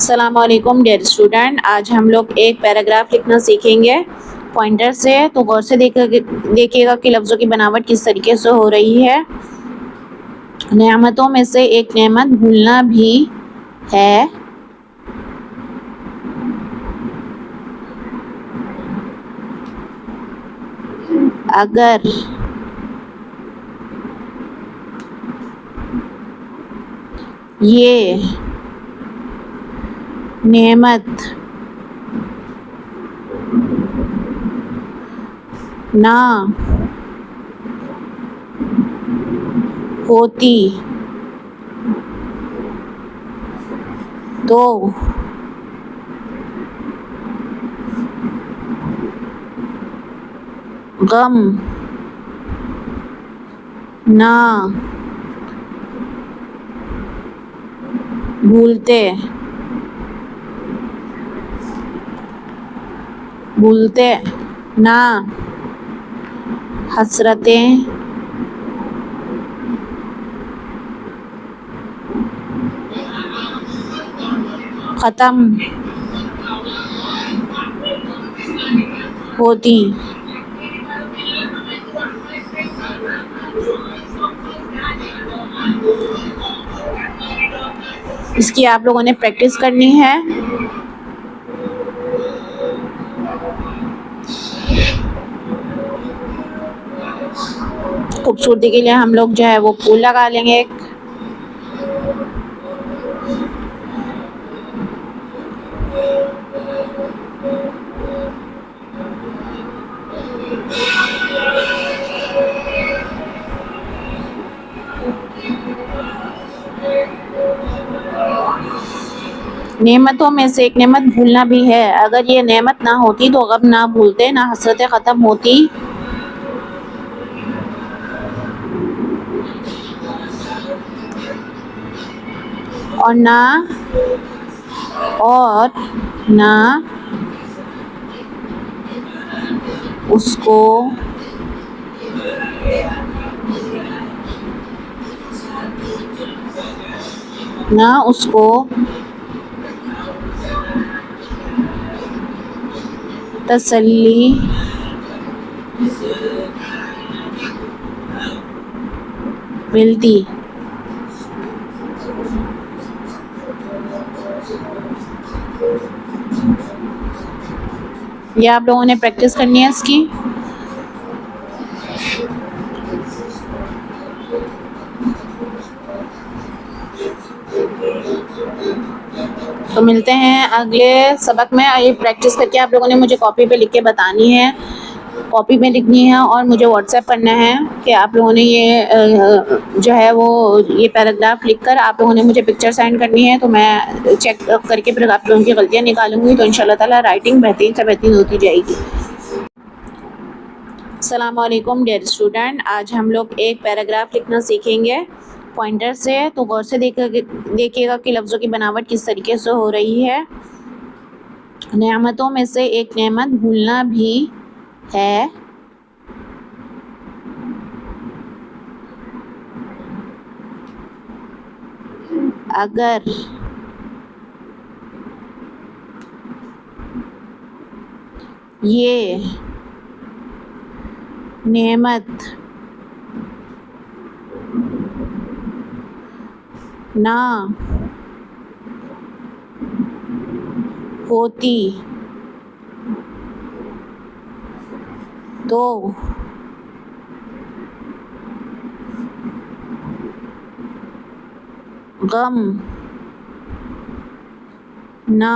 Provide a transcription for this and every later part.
अस्सलामुअलैकुम dear student, आज हम लोग एक पैराग्राफ लिखना सीखेंगे पॉइंटर से। तो गौर से देखिएगा कि लफ्ज़ों की बनावट किस तरीके से हो रही है। नेमतों में से एक नेमत भूलना भी है। अगर ये नेमत ना होती तो गम ना भूलते ना हसरतें ख़त्म होती। इसकी आप लोगों ने प्रैक्टिस करनी है। खूबसूरती के लिए हम लोग जो है वो फूल लगा लेंगे एक। नेमतों में से एक नेमत भूलना भी है। अगर ये नेमत ना होती तो गम ना भूलते, ना हसरतें ख़त्म होती। और ना उसको तसल्ली मिलती। ये आप लोगों ने प्रैक्टिस करनी है इसकी। तो मिलते हैं अगले सबक में। ये प्रैक्टिस करके आप लोगों ने मुझे कॉपी पे लिख के बतानी है, कॉपी में लिखनी है और मुझे व्हाट्सएप करना है कि आप लोगों ने ये जो है वो ये पैराग्राफ लिखकर आप लोगों ने मुझे पिक्चर सेंड करनी है। तो मैं चेक करके फिर आप लोगों की गलतियाँ निकालूंगी, तो इंशाल्लाह ताला राइटिंग बेहतरीन से बेहतरीन होती जाएगी। अस्सलामुअलैकुम डियर स्टूडेंट, आज हम लोग एक पैराग्राफ लिखना सीखेंगे पॉइंटर से। तो गौर से देखिएगा कि लफ्ज़ों की बनावट किस तरीके से हो रही है। नेमतों में से एक नेमत भूलना भी है। अगर ये नेमत ना होती तो गम ना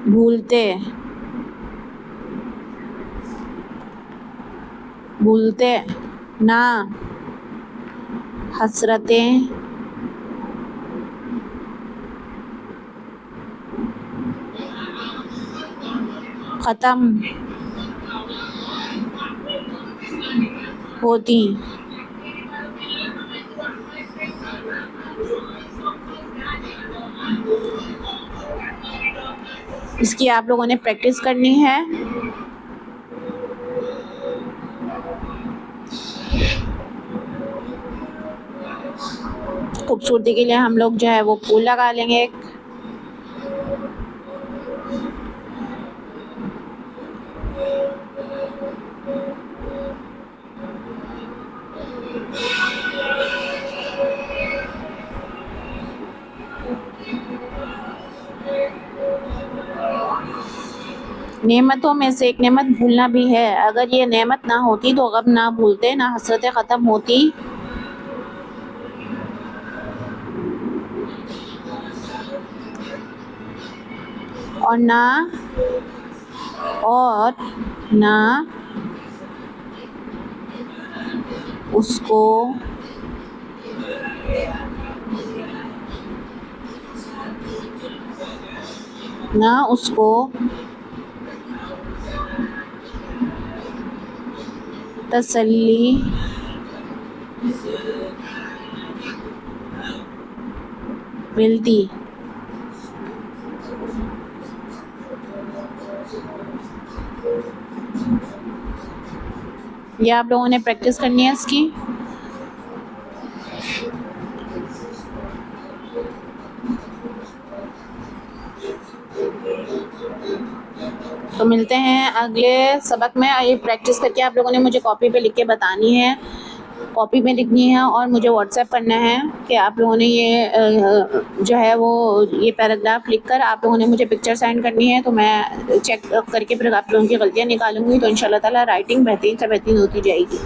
भूलते ना हसरतें ख़त्म होती। इसकी आप लोगों ने प्रैक्टिस करनी है। खूबसूरती के लिए हम लोग जो है वो फूल लगा लेंगे एक। नेमतों में से एक नेमत भूलना भी है। अगर ये नेमत ना होती तो गम ना भूलते, ना हसरतें ख़त्म होती और ना उसको तसल्ली मिलती। ये आप लोगों ने प्रैक्टिस करनी है इसकी। तो मिलते हैं अगले सबक में। ये प्रैक्टिस करके आप लोगों ने मुझे कॉपी पे लिख के बतानी है, कॉपी में लिखनी है और मुझे व्हाट्सएप करना है कि आप लोगों ने ये जो है वो ये पैराग्राफ लिखकर आप लोगों ने मुझे पिक्चर सेंड करनी है। तो मैं चेक करके फिर आप लोगों की गलतियाँ निकालूंगी, तो इंशाल्लाह ताला राइटिंग बेहतरीन से बेहतरीन होती जाएगी।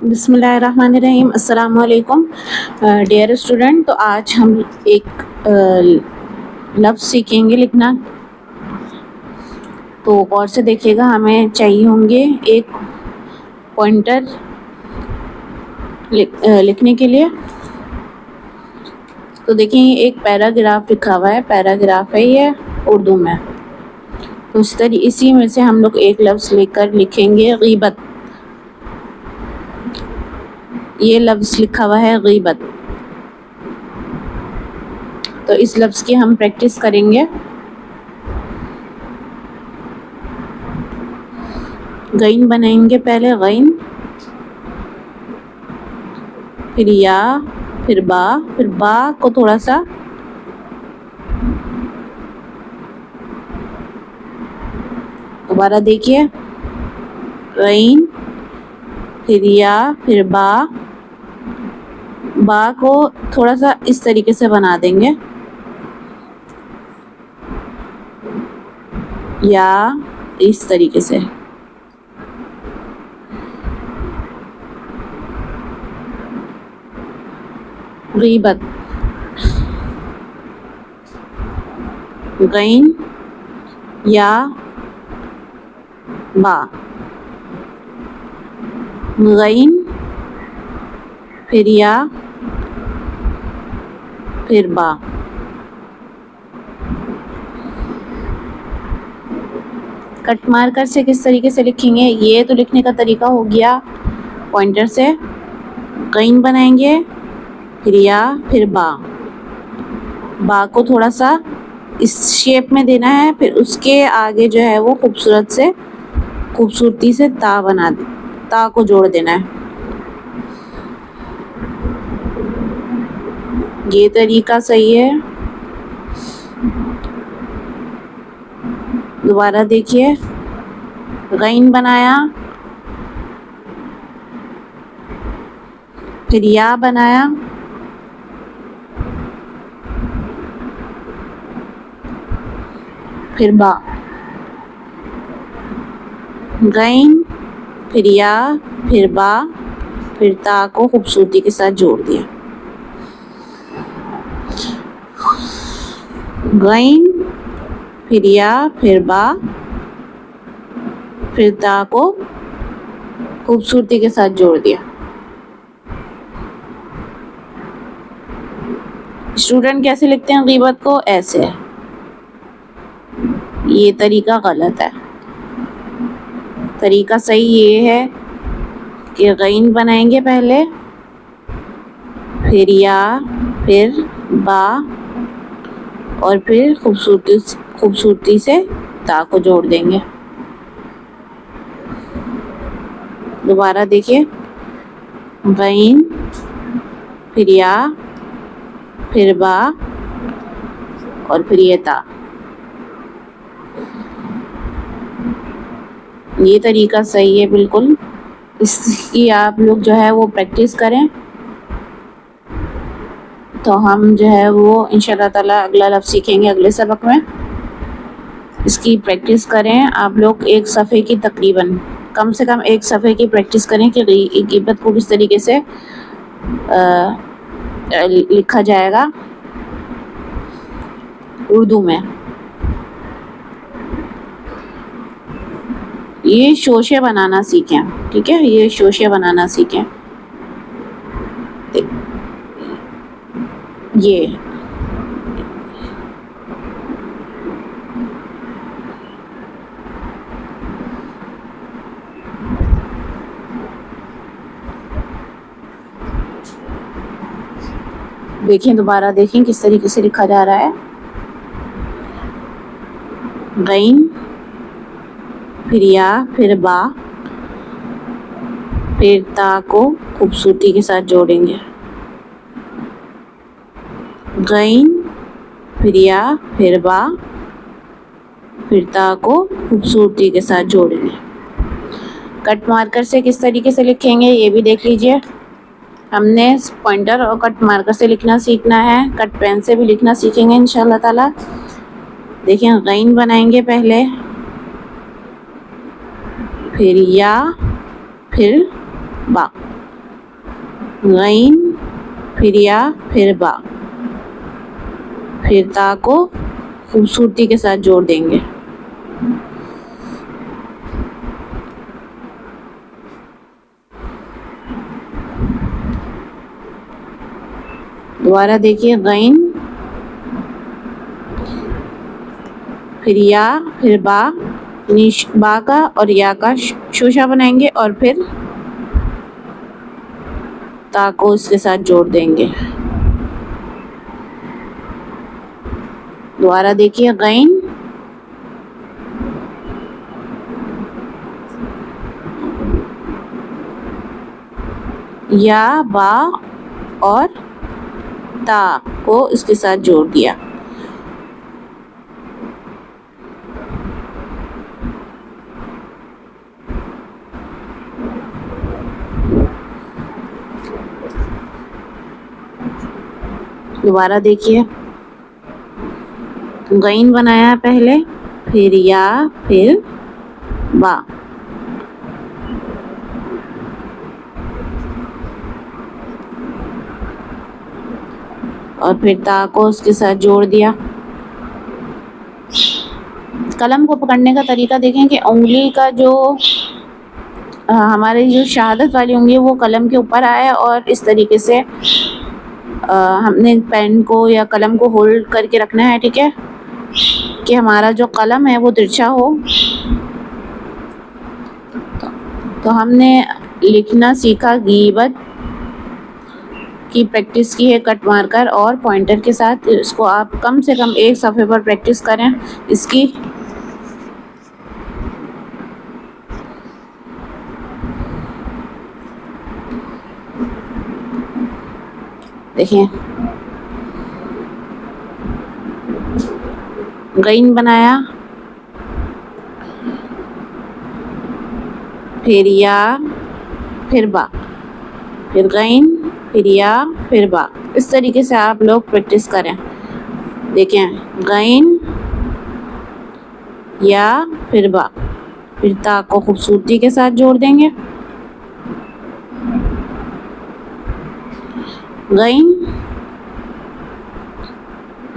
बिस्मिल्लाहिर्रहमानिर्रहीम। अस्सलाम वालेकुम डियर स्टूडेंट। तो आज हम एक लफ्ज़ सीखेंगे लिखना। तो और से देखिएगा, हमें चाहिए होंगे एक पॉइंटर लिखने के लिए। तो देखिए एक पैराग्राफ लिखा हुआ है, पैराग्राफ है ये उर्दू में। तो इसी में से हम लोग एक लफ्ज़ लेकर लिखेंगे गीबत। ये लफ्ज़ लिखा हुआ है गीबत, तो इस लफ्ज़ की हम प्रैक्टिस करेंगे। गईन बनाएंगे पहले, गईन, फिर या, फिर बा को थोड़ा सा दोबारा देखिए, गईन, फिर या, फिर बा को थोड़ा सा इस तरीके से बना देंगे, या इस तरीके से। गीबत, गईन, या, बा, गईन, फिर या, फिर बा। कट मार्कर से किस तरीके से लिखेंगे, ये तो लिखने का तरीका हो गया पॉइंटर से। गईन बनाएंगे, फिर या, फिर बा को थोड़ा सा इस शेप में देना है, फिर उसके आगे जो है वो खूबसूरती से ता को जोड़ देना है। ये तरीका सही है। दोबारा देखिए, गईन बनाया, फिर या बनाया, फिर बा, गईन, फिर या, फिर बा, फिर ता को खूबसूरती के साथ जोड़ दिया। गईन, फिर या, फिर बा, फिर ता को खूबसूरती के साथ जोड़ दिया। स्टूडेंट कैसे लिखते हैं गीबत को, ऐसे। ये तरीका गलत है। तरीका सही ये है कि गईन बनाएंगे पहले, फिर या, फिर बा, और फिर खूबसूरती से ता को जोड़ देंगे। दोबारा देखिए, गईन, फिर या, फिर बा, और फिर ये ता। ये तरीका सही है बिल्कुल। इसकी आप लोग जो है वो प्रैक्टिस करें, तो हम जो है वो इंशाल्लाह ताला अगला लफ्ज़ सीखेंगे अगले सबक में। इसकी प्रैक्टिस करें आप लोग, एक सफ़े की तकरीबन कम से कम एक सफ़े की प्रैक्टिस करें कि गीबत को किस तरीके से लिखा जाएगा उर्दू में। ये शोशे बनाना सीखें, ठीक है, ये शोशे बनाना सीखें। ये देखें, दोबारा देखें किस तरीके से लिखा जा रहा है। गईन, फिर या, फिर बा, फिर ता को खूबसूरती के साथ जोड़ेंगे। गईन, फिर या, फिर बा, फिर ता को खूबसूरती के साथ जोड़ेंगे। कट मार्कर से किस तरीके से लिखेंगे ये भी देख लीजिए। हमने पॉइंटर और कट मार्कर से लिखना सीखना है, कट पेन से भी लिखना सीखेंगे इंशाल्लाह ताला। देखिए, गईन बनाएंगे पहले, फिर या, फिर बा, गईन, फिर या, फिर बा, फिर ता को खूबसूरती के साथ जोड़ देंगे। दोबारा देखिए, गैन, फिर या, फिर बा, बा का और या का शोशा बनाएंगे और फिर ता को इसके साथ जोड़ देंगे। दोबारा देखिए, गैन, या, बा और ता को इसके साथ जोड़ दिया। दोबारा देखिए, गैन बनाया पहले, फिर या, फिर बा, और फिर ता को उसके साथ जोड़ दिया। कलम को पकड़ने का तरीका देखें कि उंगली का जो हमारी जो शहादत वाली उंगली है वो कलम के ऊपर आए और इस तरीके से हमने पेन को या कलम को होल्ड करके रखना है, ठीक है, कि हमारा जो कलम है वो तिरछा हो। तो हमने लिखना सीखा, गीबत की प्रैक्टिस की है कट मारकर और पॉइंटर के साथ। इसको आप कम से कम एक सफ़े पर प्रैक्टिस करें इसकी। देखिए, गैन बनाया, फिर या, फिर बा, फिर गैन, फिर या, फिर बा। इस तरीके से आप लोग प्रैक्टिस करें। देखें, गैन, या, फिर बा, फिर ता को खूबसूरती के साथ जोड़ देंगे। गैन,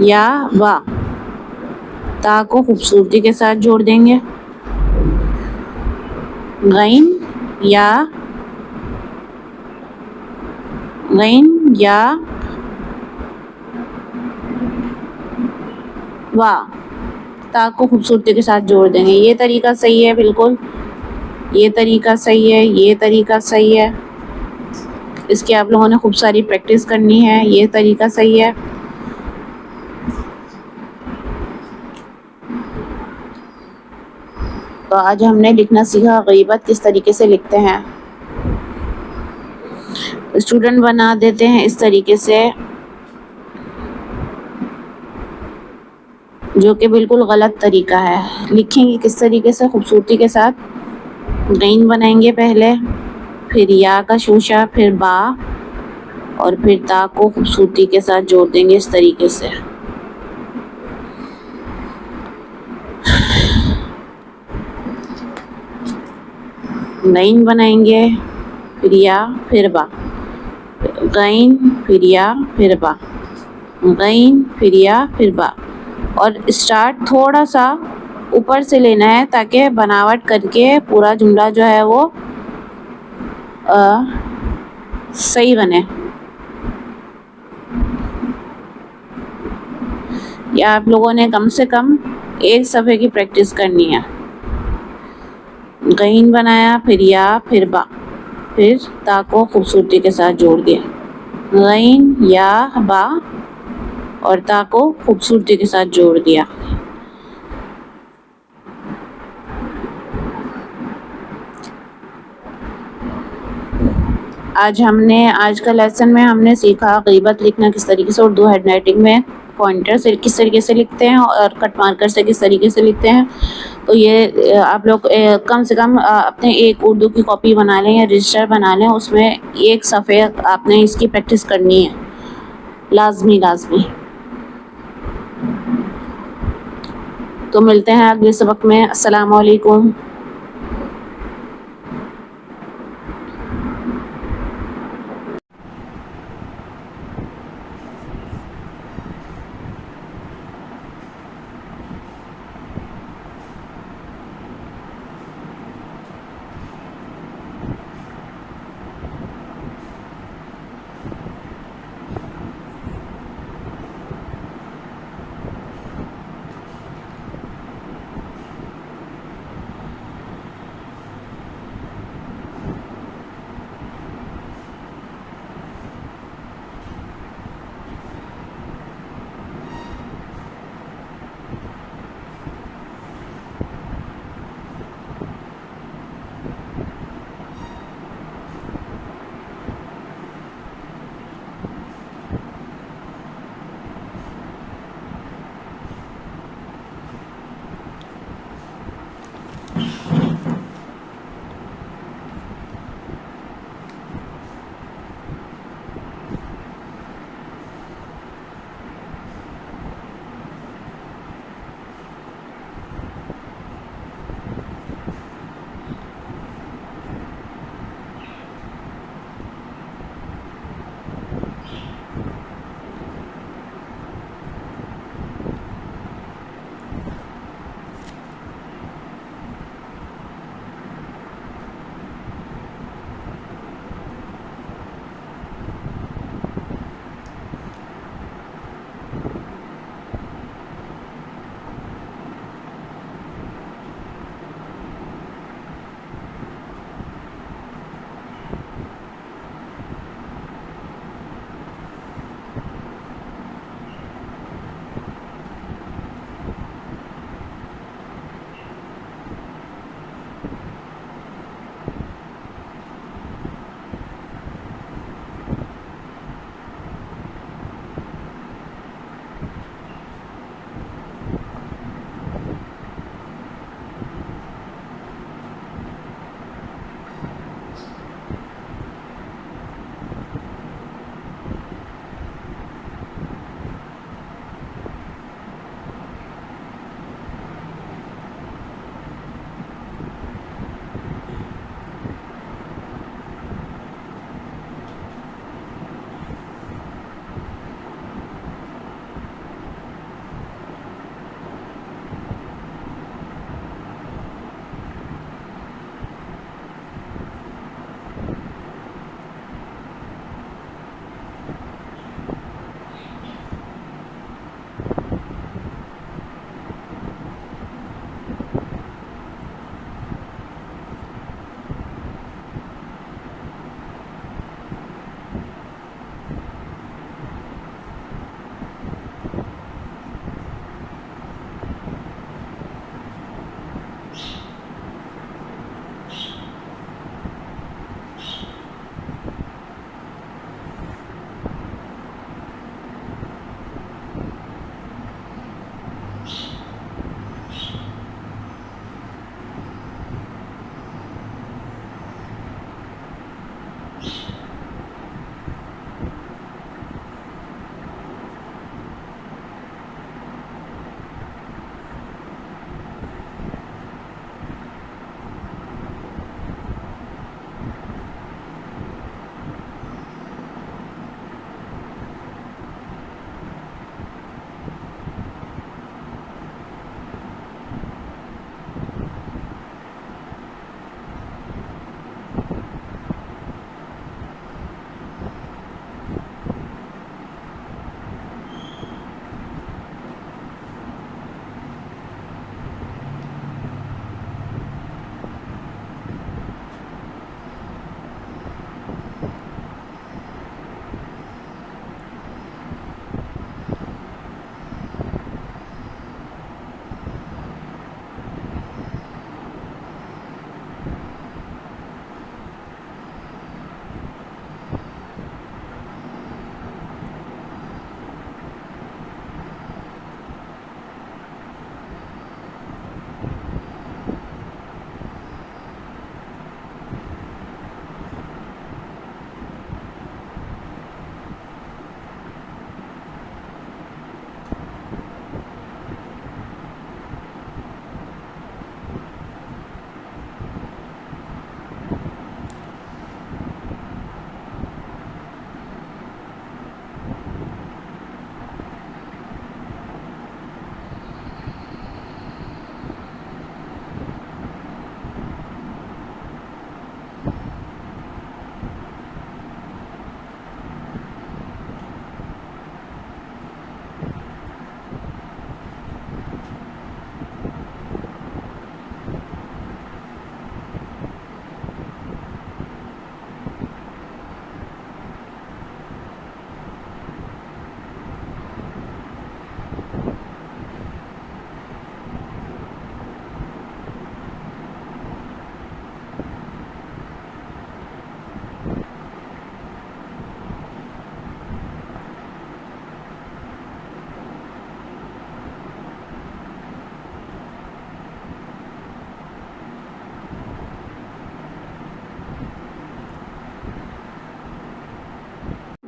या, बा, ता को खूबसूरती के साथ जोड़ देंगे। गैन, या, गैन, या, बा, ता को खूबसूरती के साथ जोड़ देंगे। ये तरीका सही है, बिल्कुल ये तरीका सही है, ये तरीका सही है। इसकी आप लोगों ने खूब सारी प्रैक्टिस करनी है। ये तरीका सही है। तो आज हमने लिखना सीखा, गीबत किस तरीके से लिखते हैं। स्टूडेंट बना देते हैं इस तरीके से, जो कि बिल्कुल गलत तरीका है। लिखेंगे किस तरीके से, खूबसूरती के साथ। गैन बनाएंगे पहले, फिर या का शोशा, फिर बा और फिर ता को खूबसूरती के साथ जोड़ देंगे इस तरीके से। गैन बनाएंगे, फिर या, फिर बा, गैन, फिर या, फिर बा, गैन, फिर या, फिर बा। और स्टार्ट थोड़ा सा ऊपर से लेना है ताकि बनावट करके पूरा जुमला जो है वो सही बने। या आप लोगों ने कम से कम एक सफ़े की प्रैक्टिस करनी है। गैन बनाया, फिर या, फिर बा, फिर ता को खूबसूरती के साथ जोड़ दिया। गैन, या, बा और ता को खूबसूरती के साथ जोड़ दिया। आज का लेसन में हमने सीखा गीबत लिखना किस तरीके से, उर्दू हैंडराइटिंग में पॉइंटर से किस तरीके से लिखते हैं और कट मार्कर से किस तरीके से लिखते हैं। तो ये आप लोग कम से कम अपने एक उर्दू की कॉपी बना लें या रजिस्टर बना लें, उसमें एक सफ़े आपने इसकी प्रैक्टिस करनी है, लाजमी। तो मिलते हैं अगले सबक में। अस्सलाम वालेकुम।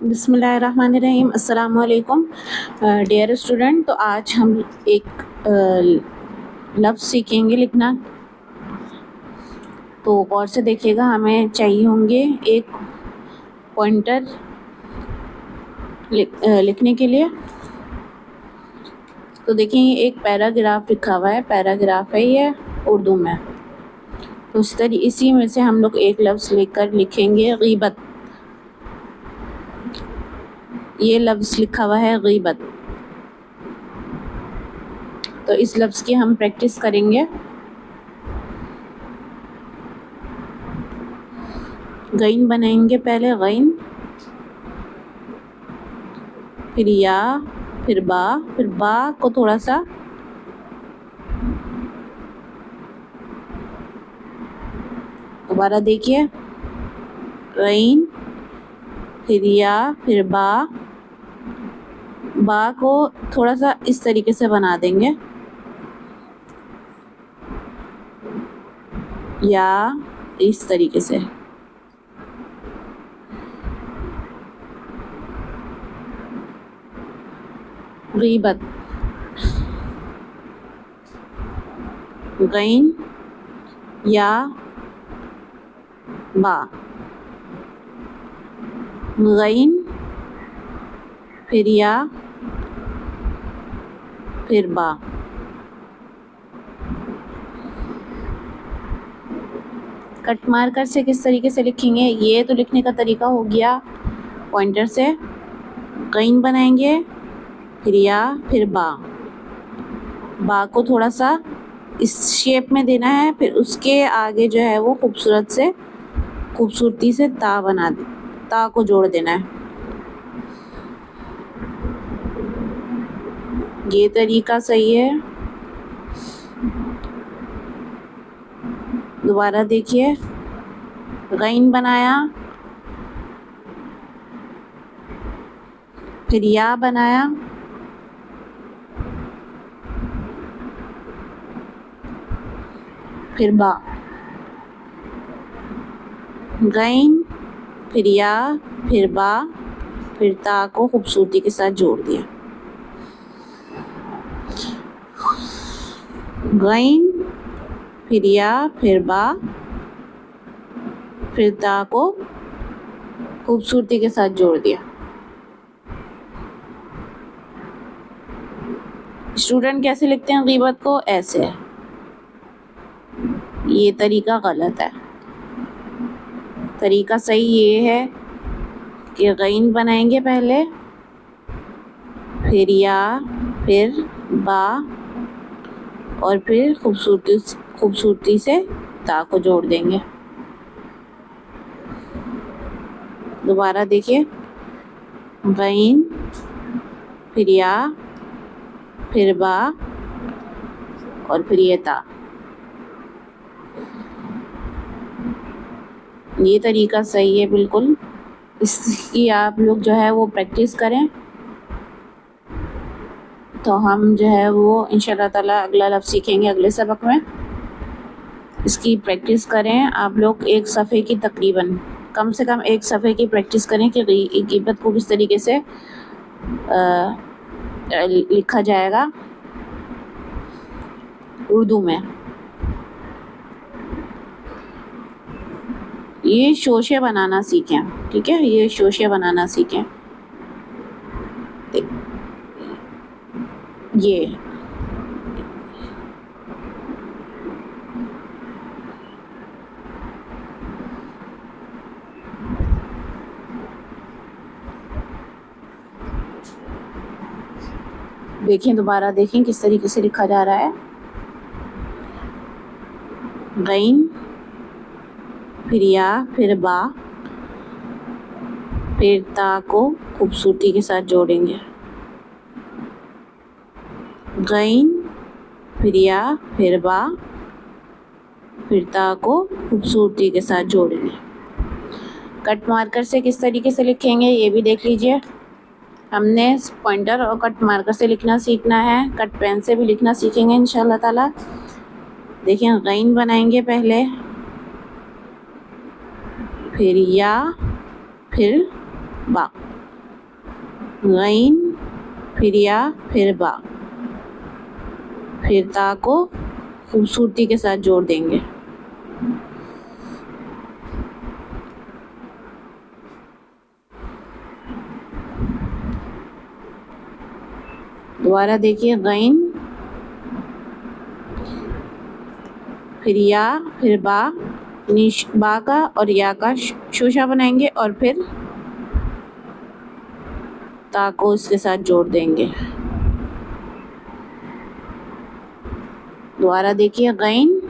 बिस्मिल्लाहिर्रहमानिर्रहीम। अस्सलाम वालेकुम डियर स्टूडेंट। तो आज हम एक लफ्ज़ सीखेंगे लिखना। तो गौर से देखिएगा, हमें चाहिए होंगे एक पॉइंटर लिखने के लिए। तो देखिए, ये एक पैराग्राफ लिखा हुआ है, पैराग्राफ है ये उर्दू में। तो इसी में से हम लोग एक लफ्ज़ लेकर लिखेंगे गीबत। ये लफ्ज़ लिखा हुआ है गीबत। तो इस लफ्ज़ की हम प्रैक्टिस करेंगे। गईन बनाएंगे पहले, गईन, फिर या, फिर बा को थोड़ा सा दोबारा देखिए, गईन, फिर या, फिर बा को थोड़ा सा इस तरीके से बना देंगे, या इस तरीके से। गीबत, गईन, या, बा, गईन, फिर या, फिर बा। कट मार्कर से किस तरीके से लिखेंगे? ये तो लिखने का तरीका हो गया पॉइंटर से। गईन बनाएंगे, फिर या, फिर बा को थोड़ा सा इस शेप में देना है, फिर उसके आगे जो है वो खूबसूरती से ता को जोड़ देना है। ये तरीका सही है। दोबारा देखिए, गईन बनाया, फिर या बनाया, फिर बा, गईन, फिर या, फिर बा, फिर ता को खूबसूरती के साथ जोड़ दिया। गईन, फिर या, फिर बा, फिर ता को खूबसूरती के साथ जोड़ दिया। स्टूडेंट कैसे लिखते हैं गीबत को? ऐसे। ये तरीका गलत है। तरीका सही ये है कि गईन बनाएंगे पहले, फिर या, फिर बा, और फिर खूबसूरती से ता को जोड़ देंगे। दोबारा देखिए, गईन, फिर या, फिर बा, और फिर ये ता। ये तरीका सही है बिल्कुल। इसकी आप लोग जो है वो प्रैक्टिस करें, तो हम जो है वो इंशाल्लाह ताला अगला लफ्ज़ सीखेंगे अगले सबक में। इसकी प्रैक्टिस करें आप लोग। एक सफ़े की तकरीबन कम से कम एक सफ़े की प्रैक्टिस करें कि गीबत को किस तरीके से लिखा जाएगा उर्दू में। ये शोशे बनाना सीखें, ठीक है? ये शोशे बनाना सीखें। ये देखें, दोबारा देखें किस तरीके से लिखा जा रहा है। गईन, फिर या, फिर बा, फिर ता को खूबसूरती के साथ जोड़ेंगे। गईन, फिर या, फिर बा, फिर ता को खूबसूरती के साथ जोड़ेंगे। कट मार्कर से किस तरीके से लिखेंगे ये भी देख लीजिए। हमने पॉइंटर और कट मार्कर से लिखना सीखना है, कट पेन से भी लिखना सीखेंगे इंशाल्लाह ताला। देखिए, गईन बनाएंगे पहले, फिर या, फिर बा, गईन, फिर या, फिर बा, फिर ता को खूबसूरती के साथ जोड़ देंगे। दोबारा देखिए, गईन, फिर या, फिर बा, बा का और या का शोशा बनाएंगे और फिर ता को इसके साथ जोड़ देंगे। दोबारा देखिए, गईन,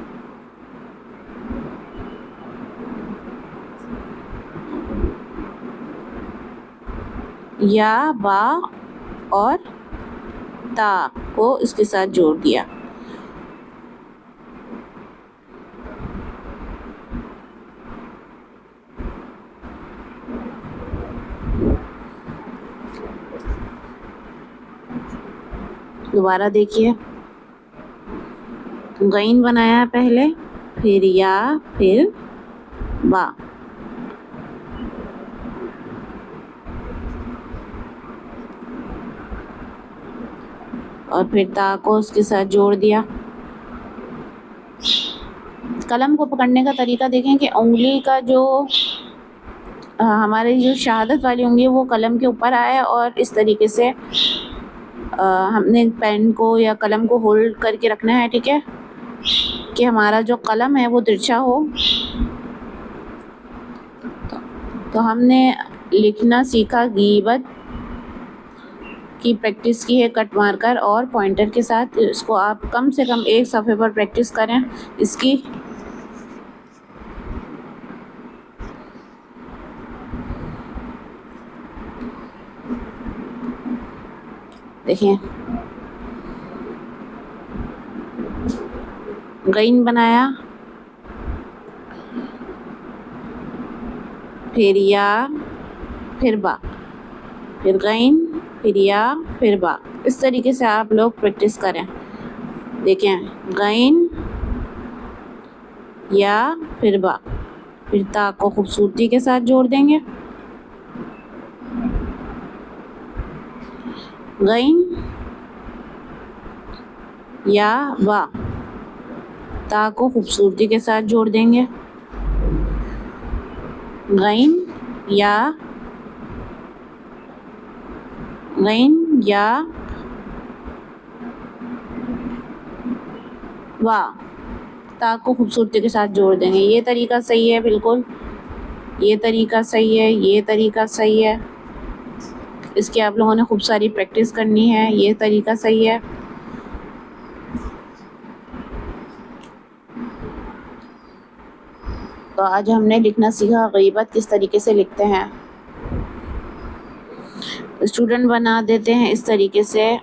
या, बा और ता को इसके साथ जोड़ दिया। दोबारा देखिए, गईन बनाया पहले, फिर या, फिर बा, और फिर ता को उसके साथ जोड़ दिया। कलम को पकड़ने का तरीका देखें कि उंगली का जो हमारी जो शहादत वाली उंगली है वो कलम के ऊपर आए और इस तरीके से हमने पेन को या कलम को होल्ड करके रखना है, ठीक है, कि हमारा जो कलम है वो तिरछा हो। तो हमने लिखना सीखा, गीबत की प्रैक्टिस की है कट मारकर और पॉइंटर के साथ। इसको आप कम से कम एक सफ़े पर प्रैक्टिस करें इसकी। देखिए, गईन बनाया, फिर या, फिर बा, फिर गईन, फिर या, फिर बा। इस तरीके से आप लोग प्रैक्टिस करें। देखें, गईन, या, फिर बा, फिर ता को खूबसूरती के साथ जोड़ देंगे। गईन, या, बा, ता को खूबसूरती के साथ जोड़ देंगे। गईन, या, गईन, या, बा, ता को खूबसूरती के साथ जोड़ देंगे। ये तरीका सही है, बिल्कुल ये तरीका सही है, ये तरीका सही है। इसकी आप लोगों ने खूब सारी प्रैक्टिस करनी है। ये तरीका सही है। तो आज हमने लिखना सीखा गीबत किस तरीके से लिखते हैं। स्टूडेंट बना देते हैं इस तरीके से,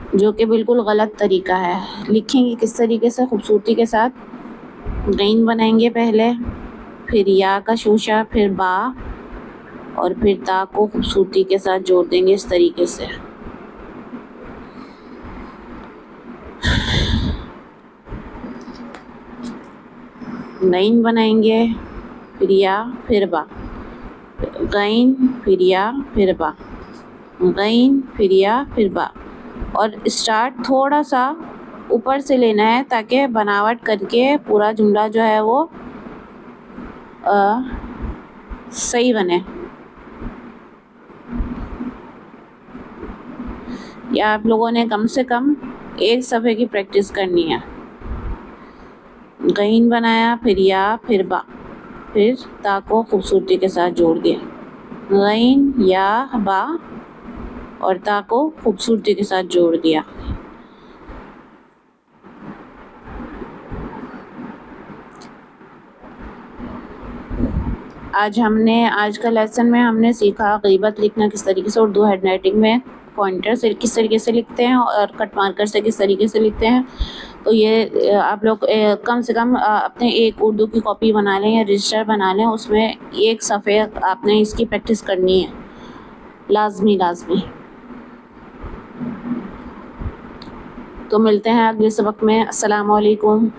जो कि बिल्कुल गलत तरीका है। लिखेंगे किस तरीके से, खूबसूरती के साथ। गईन बनाएंगे पहले, फिर या का शोशा, फिर बा और फिर ता को खूबसूरती के साथ जोड़ देंगे इस तरीके से। गईन बनाएंगे, फिर या, फिर बा, गईन, फिर या, फिर बा, गईन, फिर या, फिर बा। और स्टार्ट थोड़ा सा ऊपर से लेना है ताकि बनावट करके पूरा जुमला जो है वो सही बने। या आप लोगों ने कम से कम एक सफ़े की प्रैक्टिस करनी है। गईन बनाया, फिर या, फिर बा, फिर ता को खूबसूरती के साथ जोड़ दिया। गईन, या, बा और ता को खूबसूरती के साथ जोड़ दिया। आज का लेसन में हमने सीखा गीबत लिखना किस तरीके से, उर्दू हैंडराइटिंग में पॉइंटर से किस तरीके से लिखते हैं और कट मार्कर से किस तरीके से लिखते हैं। तो ये आप लोग कम से कम अपने एक उर्दू की कॉपी बना लें या रजिस्टर बना लें, उसमें एक सफ़े आपने इसकी प्रैक्टिस करनी है, लाजमी। तो मिलते हैं अगले सबक में। अस्सलाम वालेकुम।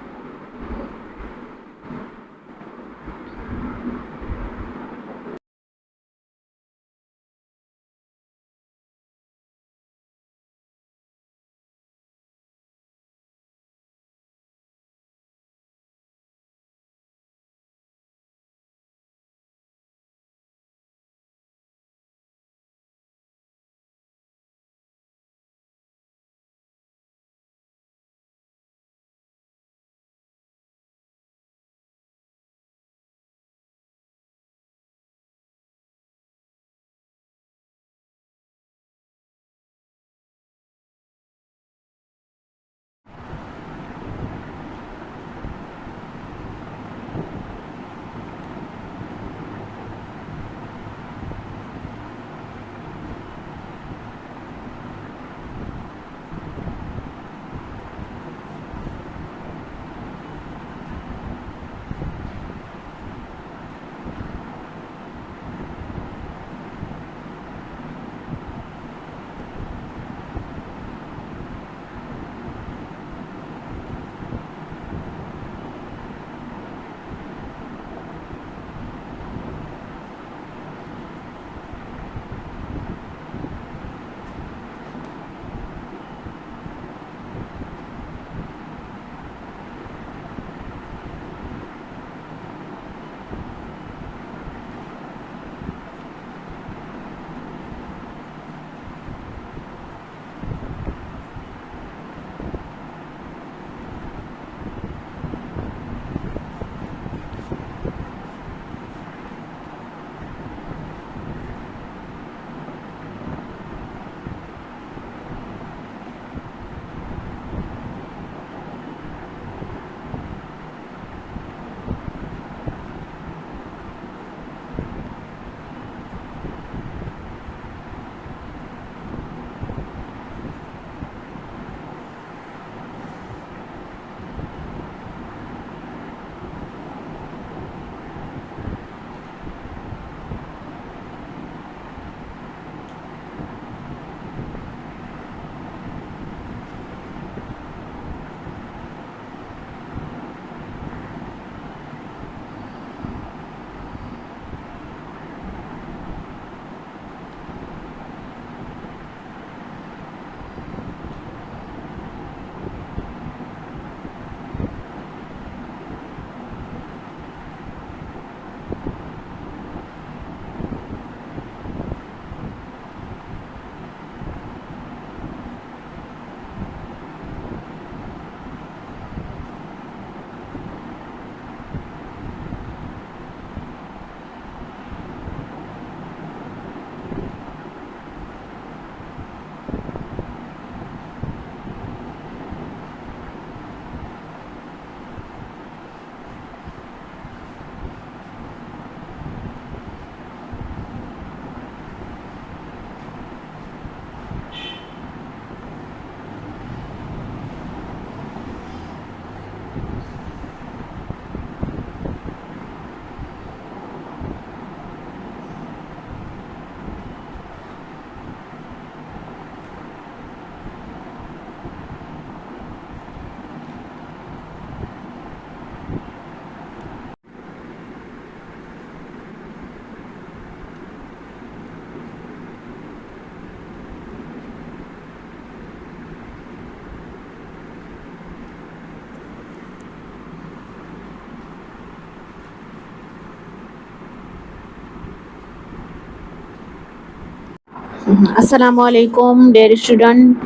अस्सलामुअलैकुम dear student,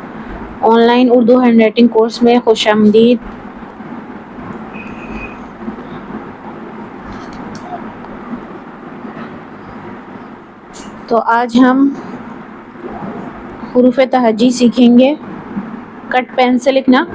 online Urdu handwriting course में खुशामदीद। तो आज हम हुरूफ तहज्जी सीखेंगे। कट पेन से लिखना।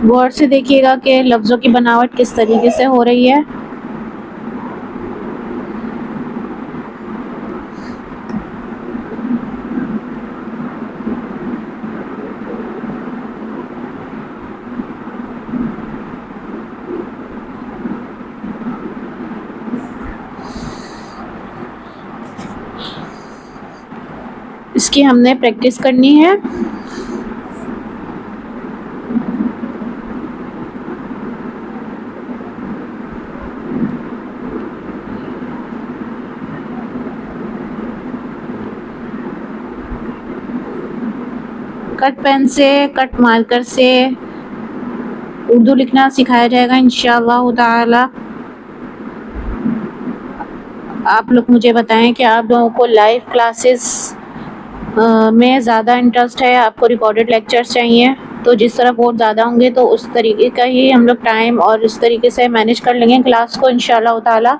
गौर से देखिएगा कि लफ्ज़ों की बनावट किस तरीके से हो रही है। इसकी हमने प्रैक्टिस करनी है। कट पेन से, कट मार्कर से उर्दू लिखना सिखाया जाएगा इंशाअल्लाह ताला। आप लोग मुझे बताएं कि आप लोगों को लाइव क्लासेस में ज़्यादा इंटरेस्ट है, आपको रिकॉर्डेड लेक्चर्स चाहिए। तो जिस तरफ वोट ज़्यादा होंगे तो उस तरीके का ही हम लोग टाइम और इस तरीके से मैनेज कर लेंगे क्लास को इंशाअल्लाह ताला।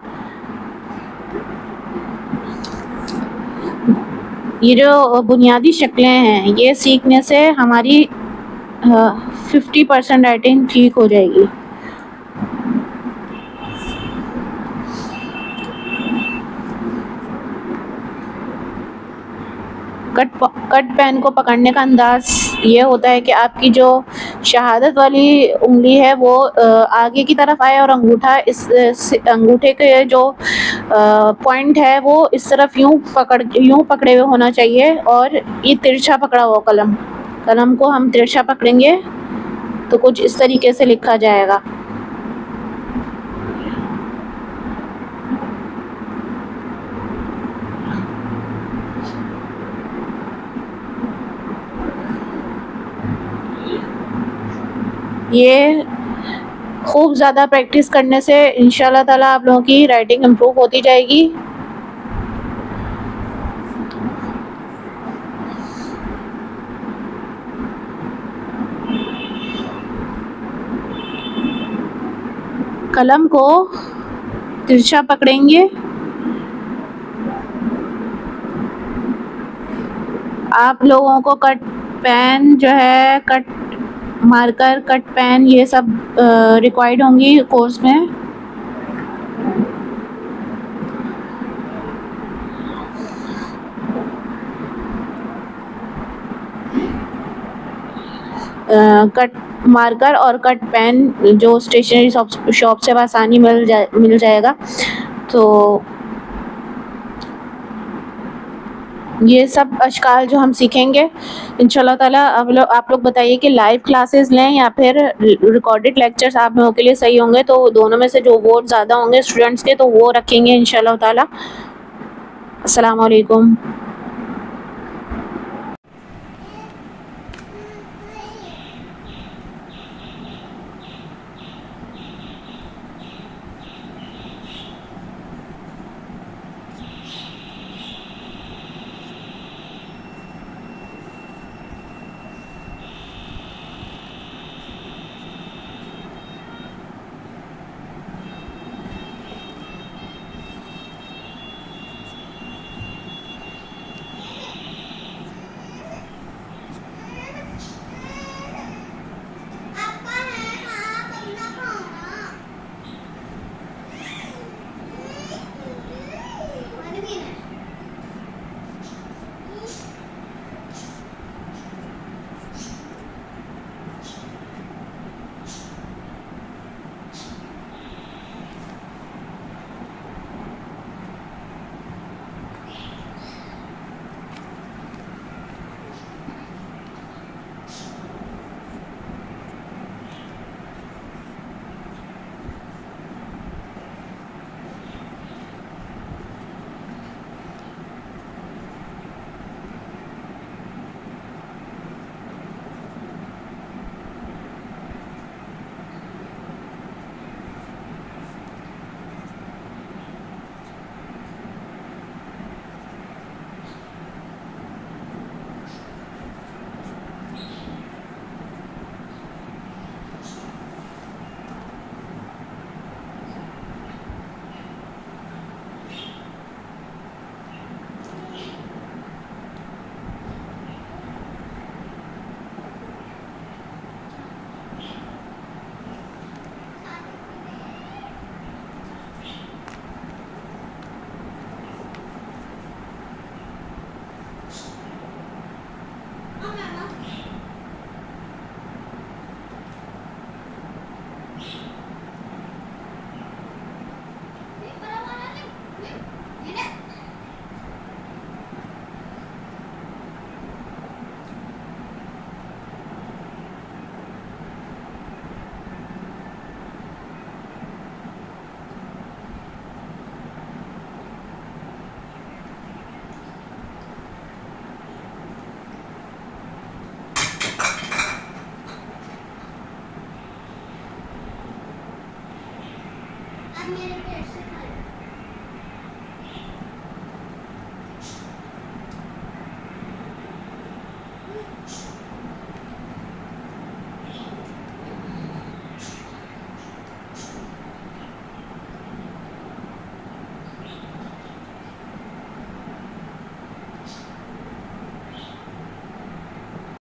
ये जो बुनियादी शक्लें हैं, ये सीखने से हमारी 50% राइटिंग ठीक हो जाएगी। कट पेन को पकड़ने का अंदाज ये होता है कि आपकी जो शहादत वाली उंगली है वो आगे की तरफ आए और अंगूठा इस अंगूठे के जो पॉइंट है वो इस तरफ यूं पकड़े हुए होना चाहिए और ये तिरछा पकड़ा हुआ कलम को हम तिरछा पकड़ेंगे तो कुछ इस तरीके से लिखा जाएगा। ये खूब ज़्यादा प्रैक्टिस करने से इंशाल्लाह ताला आप लोगों की राइटिंग इम्प्रूव होती जाएगी। कलम को तिरछा पकड़ेंगे। आप लोगों को कट पेन जो है, कट मार्कर, कट पेन, ये सब रिक्वायर्ड होंगी कोर्स में। कट मार्कर और कट पेन जो स्टेशनरी शॉप से आसानी मिल जाएगा। तो ये सब अशकाल जो हम सीखेंगे इंशाल्लाह ताला। आप लोग बताइए कि लाइव क्लासेस लें या फिर रिकॉर्डेड लेक्चर्स आप लोगों के लिए सही होंगे। तो दोनों में से जो वोट ज़्यादा होंगे स्टूडेंट्स के तो वो रखेंगे इंशाल्लाह ताला। अस्सलाम वालेकुम।